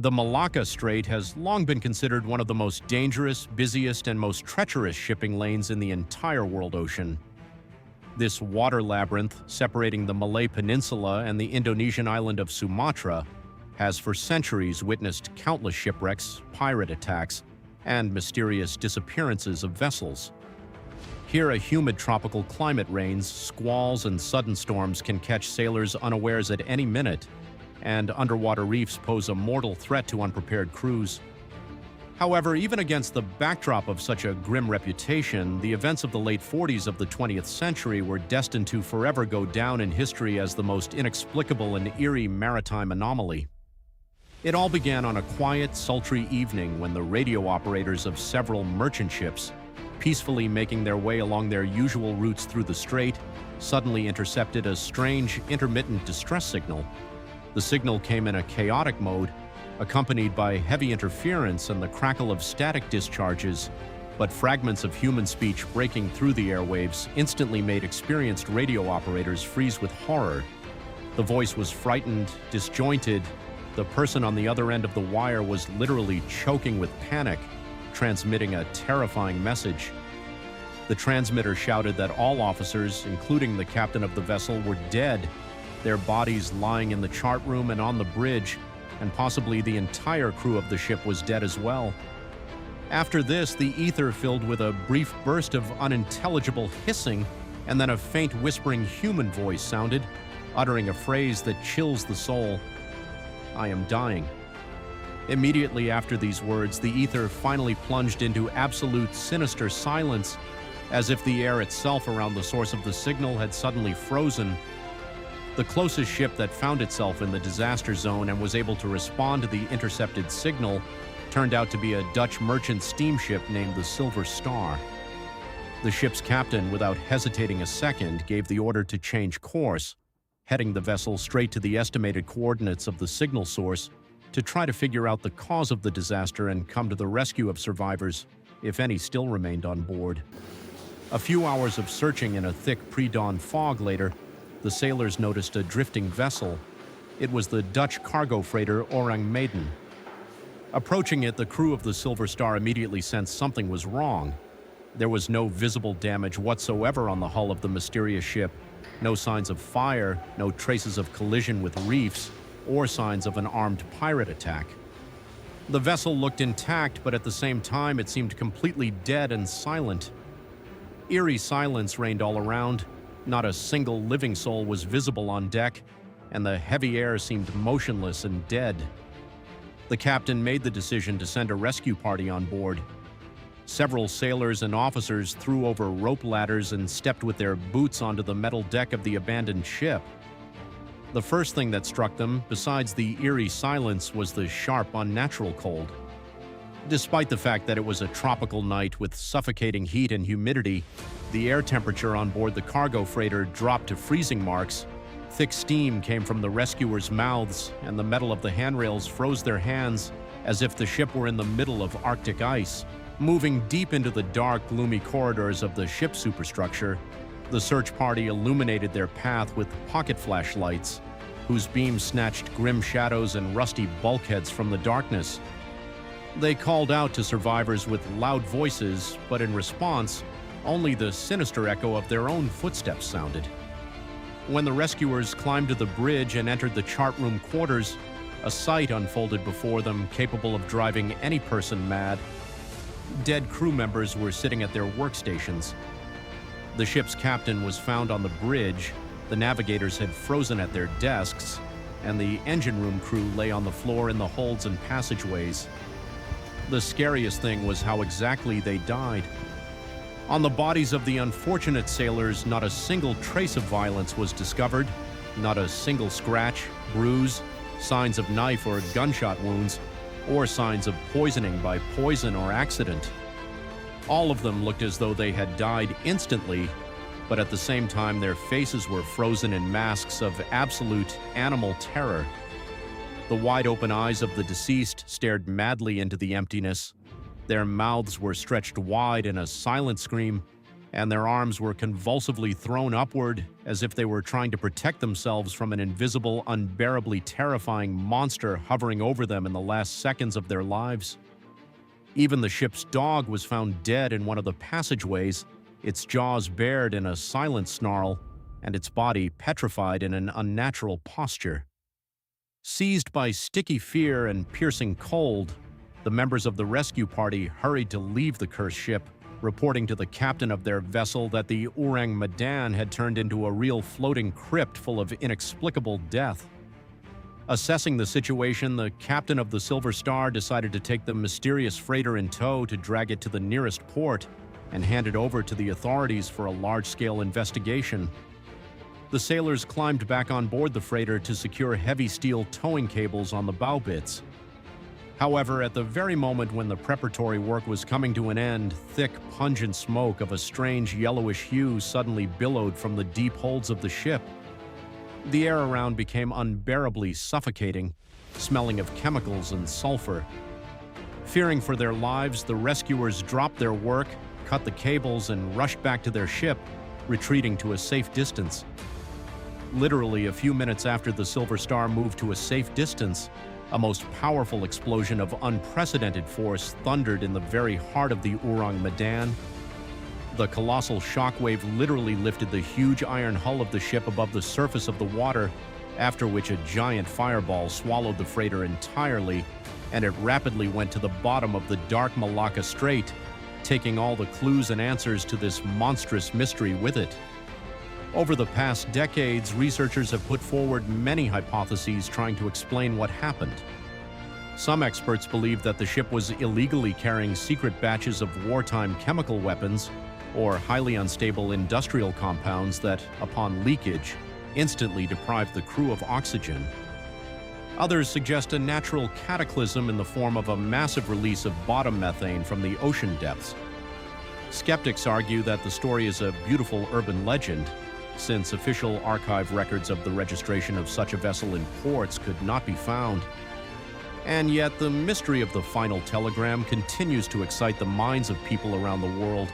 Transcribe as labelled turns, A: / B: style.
A: The Malacca Strait has long been considered one of the most dangerous, busiest, and most treacherous shipping lanes in the entire world ocean. This water labyrinth, separating the Malay Peninsula and the Indonesian island of Sumatra, has for centuries witnessed countless shipwrecks, pirate attacks, and mysterious disappearances of vessels. Here, a humid tropical climate reigns, squalls and sudden storms can catch sailors unawares at any minute, and underwater reefs pose a mortal threat to unprepared crews. However, even against the backdrop of such a grim reputation, the events of the late 40s of the 20th century were destined to forever go down in history as the most inexplicable and eerie maritime anomaly. It all began on a quiet, sultry evening when the radio operators of several merchant ships, peacefully making their way along their usual routes through the strait, suddenly intercepted a strange, intermittent distress signal. The signal came in a chaotic mode, accompanied by heavy interference and the crackle of static discharges, but fragments of human speech breaking through the airwaves instantly made experienced radio operators freeze with horror. The voice was frightened, disjointed. The person on the other end of the wire was literally choking with panic, transmitting a terrifying message. The transmitter shouted that all officers, including the captain of the vessel, were dead, their bodies lying in the chart room and on the bridge, and possibly the entire crew of the ship was dead as well. After this, the ether filled with a brief burst of unintelligible hissing, and then a faint whispering human voice sounded, uttering a phrase that chills the soul. "I am dying." Immediately after these words, the ether finally plunged into absolute sinister silence, as if the air itself around the source of the signal had suddenly frozen. The closest ship that found itself in the disaster zone and was able to respond to the intercepted signal turned out to be a Dutch merchant steamship named the Silver Star. The ship's captain, without hesitating a second, gave the order to change course, heading the vessel straight to the estimated coordinates of the signal source to try to figure out the cause of the disaster and come to the rescue of survivors, if any still remained on board. A few hours of searching in a thick pre-dawn fog later, the sailors noticed a drifting vessel. It was the Dutch cargo freighter Orang Medan. Approaching it, the crew of the Silver Star immediately sensed something was wrong. There was no visible damage whatsoever on the hull of the mysterious ship, no signs of fire, no traces of collision with reefs, or signs of an armed pirate attack. The vessel looked intact, but at the same time it seemed completely dead and silent. Eerie silence reigned all around. Not a single living soul was visible on deck, and the heavy air seemed motionless and dead. The captain made the decision to send a rescue party on board. Several sailors and officers threw over rope ladders and stepped with their boots onto the metal deck of the abandoned ship. The first thing that struck them, besides the eerie silence, was the sharp, unnatural cold. Despite the fact that it was a tropical night with suffocating heat and humidity, the air temperature on board the cargo freighter dropped to freezing marks. Thick steam came from the rescuers' mouths, and the metal of the handrails froze their hands as if the ship were in the middle of Arctic ice. Moving deep into the dark, gloomy corridors of the ship's superstructure, the search party illuminated their path with pocket flashlights, whose beams snatched grim shadows and rusty bulkheads from the darkness. They called out to survivors with loud voices, but in response, only the sinister echo of their own footsteps sounded. When the rescuers climbed to the bridge and entered the chart room quarters, a sight unfolded before them capable of driving any person mad. Dead crew members were sitting at their workstations. The ship's captain was found on the bridge, the navigators had frozen at their desks, and the engine room crew lay on the floor in the holds and passageways. The scariest thing was how exactly they died. On the bodies of the unfortunate sailors, not a single trace of violence was discovered, not a single scratch, bruise, signs of knife or gunshot wounds, or signs of poisoning by poison or accident. All of them looked as though they had died instantly, but at the same time their faces were frozen in masks of absolute animal terror. The wide-open eyes of the deceased stared madly into the emptiness. Their mouths were stretched wide in a silent scream, and their arms were convulsively thrown upward as if they were trying to protect themselves from an invisible, unbearably terrifying monster hovering over them in the last seconds of their lives. Even the ship's dog was found dead in one of the passageways, its jaws bared in a silent snarl, and its body petrified in an unnatural posture. Seized by sticky fear and piercing cold, the members of the rescue party hurried to leave the cursed ship, reporting to the captain of their vessel that the Medan had turned into a real floating crypt full of inexplicable death. Assessing the situation, the captain of the Silver Star decided to take the mysterious freighter in tow to drag it to the nearest port and hand it over to the authorities for a large-scale investigation. The sailors climbed back on board the freighter to secure heavy steel towing cables on the bow bitts. However, at the very moment when the preparatory work was coming to an end, thick, pungent smoke of a strange yellowish hue suddenly billowed from the deep holds of the ship. The air around became unbearably suffocating, smelling of chemicals and sulfur. Fearing for their lives, the rescuers dropped their work, cut the cables, and rushed back to their ship, retreating to a safe distance. Literally a few minutes after the Silver Star moved to a safe distance, a most powerful explosion of unprecedented force thundered in the very heart of the Medan. The colossal shockwave literally lifted the huge iron hull of the ship above the surface of the water, after which a giant fireball swallowed the freighter entirely, and it rapidly went to the bottom of the dark Malacca Strait, taking all the clues and answers to this monstrous mystery with it. Over the past decades, researchers have put forward many hypotheses trying to explain what happened. Some experts believe that the ship was illegally carrying secret batches of wartime chemical weapons or highly unstable industrial compounds that, upon leakage, instantly deprived the crew of oxygen. Others suggest a natural cataclysm in the form of a massive release of bottom methane from the ocean depths. Skeptics argue that the story is a beautiful urban legend, since official archive records of the registration of such a vessel in ports could not be found. And yet the mystery of the final telegram continues to excite the minds of people around the world,